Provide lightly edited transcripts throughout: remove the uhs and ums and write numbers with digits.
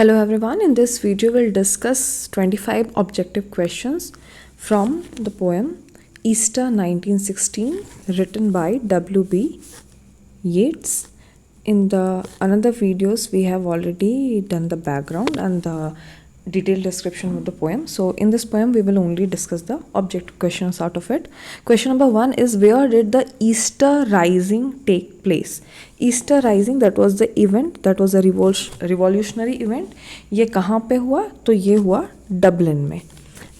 Hello everyone, in this video we'll discuss 25 objective questions from the poem Easter 1916 written by W.B. Yeats. In the another videos we have already done the background and the detailed description of the poem. So in this poem we will only discuss the objective questions out of it. Question number 1 is, where did the Easter Rising take place? Easter Rising, that was the event, that was a revolutionary event. ये कहाँ पे हुआ? तो ये हुआ Dublin में.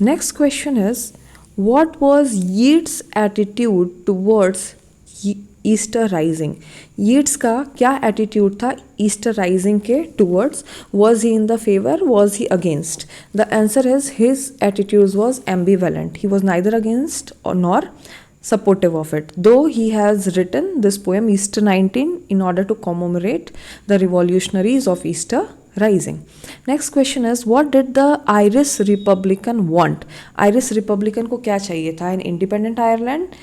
Next question is, what was Yeats' attitude towards Easter rising? Yeats का क्या एटीट्यूड था ईस्टर राइजिंग के towards? Was he in the favour, was he against? The answer is his attitude was ambivalent. He was neither against nor supportive of it, though he has written this poem Easter 19 in order to commemorate the revolutionaries of Easter Rising. Next question is, what did the Irish Republican want? Irish Republican को क्या चाहिए था? An independent Ireland,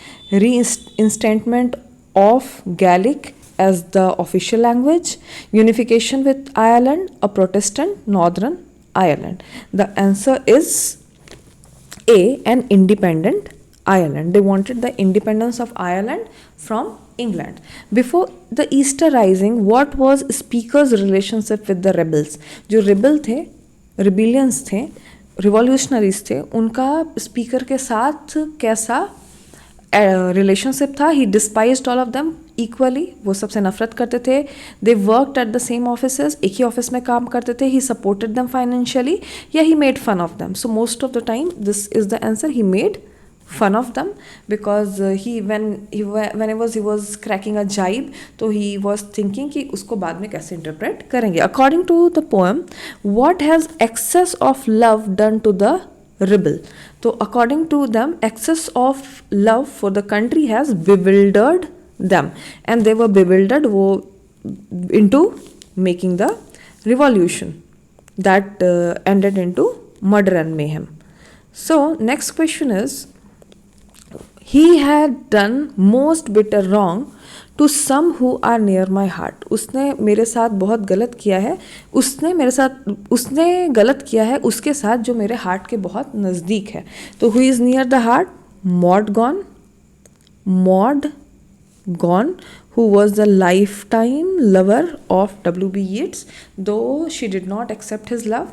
reinstatement of Gaelic as the official language, unification with Ireland, a Protestant Northern Ireland. The answer is A, an independent Ireland. They wanted the independence of Ireland from England. Before the Easter Rising, what was Speaker's relationship with the rebels? जो rebel थे, rebellions थे, revolutionaries थे, उनका speaker के साथ कैसा relationship था? He despised all of them equally, वो सबसे नफरत करते थे. They worked at the same offices, एक ही ऑफिस में काम करते थे. ही सपोर्टेड देम फाइनेंशियली या he made fun of them. So most of the time this is the answer, he made fun of them because whenever he was cracking a jibe, तो he was thinking कि उसको बाद में कैसे interpret करेंगे. According to the poem, what has excess of love done to the rebel? तो according to them, excess of love for the country has bewildered them, and they were bewildered into making the revolution that ended into murder and mayhem. So next question is, he had done most bitter wrong to some who are near my heart. उसने मेरे साथ बहुत गलत किया है. उसने गलत किया है उसके साथ जो मेरे हार्ट के बहुत नज़दीक है. तो who is near the heart? Maud Gonne, who was the lifetime lover of W.B. Yeats, though she did not accept his love.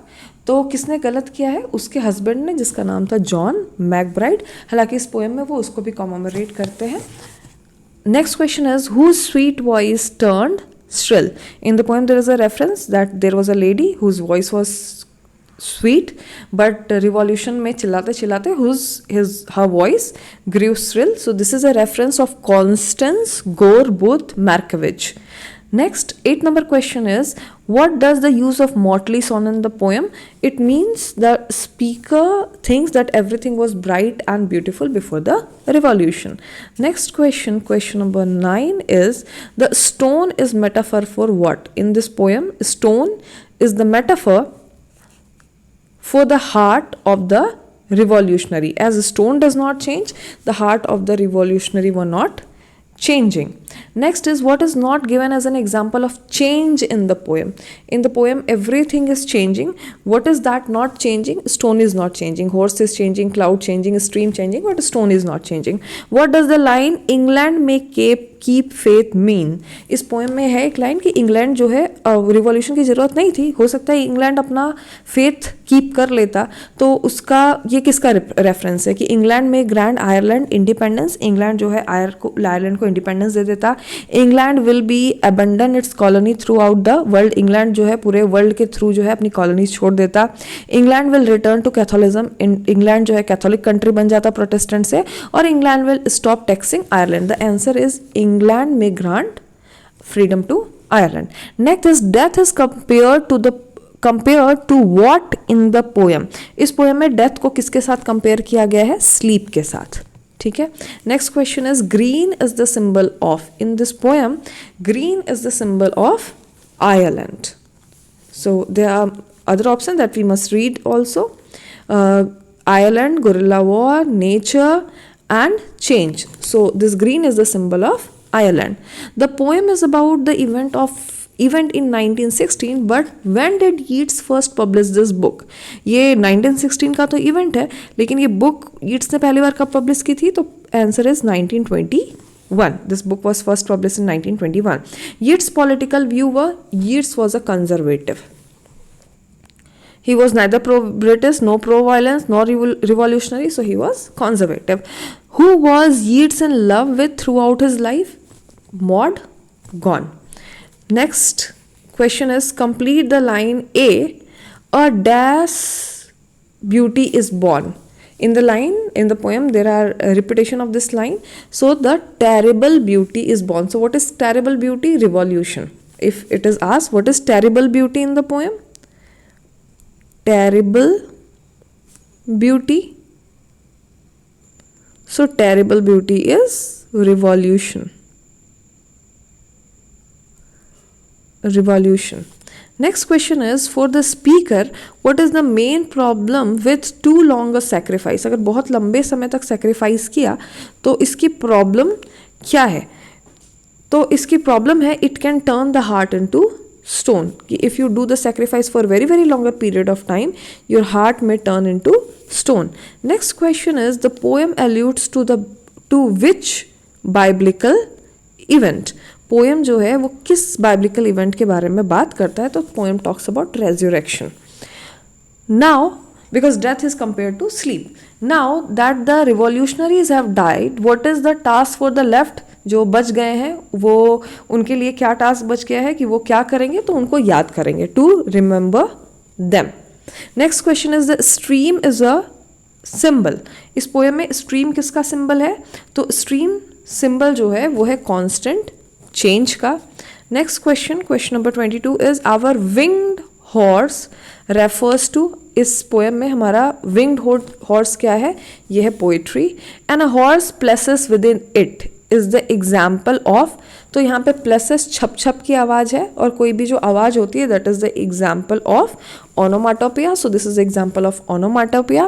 तो किसने गलत किया है? उसके हस्बैंड ने, जिसका नाम था जॉन मैकब्राइड. हालांकि इस पोएम में वो उसको भी कॉमेमोरेट करते हैं. Next question is, whose sweet voice turned shrill? In the poem there is a reference that there was a lady whose voice was sweet, but revolution में चिल्लाते चिल्लाते her voice grew shrill. So this is a reference of Constance Gore Booth Markievicz. Next, 8 number question is, what does the use of motley son in the poem? It means the speaker thinks that everything was bright and beautiful before the revolution. Next question number 9 is, the stone is metaphor for what? In this poem, stone is the metaphor for the heart of the revolutionary. As stone does not change, the heart of the revolutionary were not changing. Next is, what is not given as an example of change in the poem? In the poem, everything is changing. What is that not changing? Stone is not changing. Horse is changing, cloud changing, stream changing, but stone is not changing. What does the line England may keep faith mean? इस poem में है एक line कि England जो है, revolution की ज़रूरत नहीं थी, हो सकता है इंग्लैंड अपना फेथ कीप कर लेता. तो उसका ये किसका रेफरेंस है कि इंग्लैंड में ग्रैंड आयरलैंड इंडिपेंडेंस, इंग्लैंड जो है आयरलैंड को इंडिपेंडेंस दे देता. England will be abandon it's colony through out the world. England जो है पूरे वर्ल्ड के थ्रू जो है अपनी कॉलोनीज छोड़ देता. England will return to Catholicism. England जो है कैथोलिक कंट्री बन जाता प्रोटेस्टेंट से. और England will stop taxing Ireland. The answer is England may grant freedom to Ireland. Next is, death is compared to what in the poem? इस poem में death को किसके साथ कंपेयर किया गया है? स्लीप के साथ. ठीक है. Next question is, green is the symbol of? In this poem, green is the symbol of Ireland. So there are other option that we must read also. Ireland, guerrilla war, nature and change. So this green is the symbol of Ireland. The poem is about the event of event in 1916, but when did Yeats first publish this book? ये 1916 का तो event है, लेकिन ये book Yeats ने पहली बार कब publish की थी? तो answer is 1921. This book was first published in 1921. Yeats' political view were Yeats was a conservative. He was neither pro-British, nor pro-violence, nor revolutionary, so he was conservative. Who was Yeats in love with throughout his life? Maud Gonne. Next question is complete the line A dash beauty is born. In the poem, there are a repetition of this line. So the terrible beauty is born. So what is terrible beauty? Revolution. If it is asked, what is terrible beauty in the poem? Terrible beauty. So terrible beauty is revolution. Revolution. Next question is for the speaker, what is the main problem with too long a sacrifice? अगर बहुत लंबे समय तक sacrifice किया तो इसकी problem क्या है? तो इसकी problem है it can turn the heart into stone. If you do the sacrifice for very very longer period of time, your heart may turn into stone. Next question is the poem alludes to which biblical event? Poem जो है वो किस बाइब्लिकल event के बारे में बात करता है? तो poem talks about resurrection. Now because death is compared to sleep. Now that the revolutionaries have died, what is the task for the left? जो बच गए हैं वो उनके लिए क्या टास्क बच गया है कि वो क्या करेंगे? तो उनको याद करेंगे, to remember them. Next question is the stream is a symbol. इस पोएम में स्ट्रीम किसका सिंबल है? तो स्ट्रीम सिंबल जो है वो है कॉन्स्टेंट चेंज का. Next question number 22 is our winged horse refers to. इस पोएम में हमारा विंग्ड हॉर्स क्या है? ये है poetry. And a horse places within it is the example of. तो यहाँ पे प्लेसेस छप छप की आवाज़ है, और कोई भी जो आवाज़ होती है that is the example of onomatopoeia. So this is example of onomatopoeia.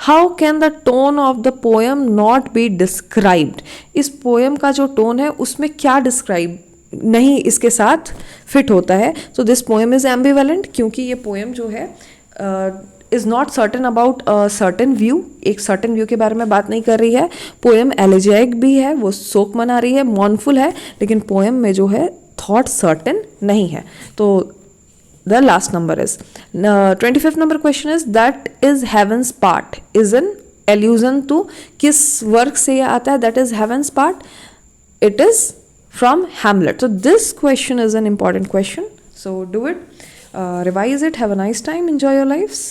How can the tone of the poem not be described? इस पोएम का जो टोन है उसमें क्या डिस्क्राइब नहीं इसके साथ फिट होता है? तो दिस पोएम इज एम्बिवेलेंट, क्योंकि ये पोएम जो है is not certain about a certain view. एक सर्टन व्यू के बारे में बात नहीं कर रही है. पोएम एलिजियाइक भी है, वो शोक मना रही है, मॉर्नफुल है, लेकिन पोएम में जो है थॉट सर्टन नहीं है. तो the last number is 25th number question is that is heaven's part is an allusion to किस वर्क से ये आता है? that is heaven's part, it is from Hamlet. So this question is an important question, so do it, revise it, have a nice time, enjoy your lives.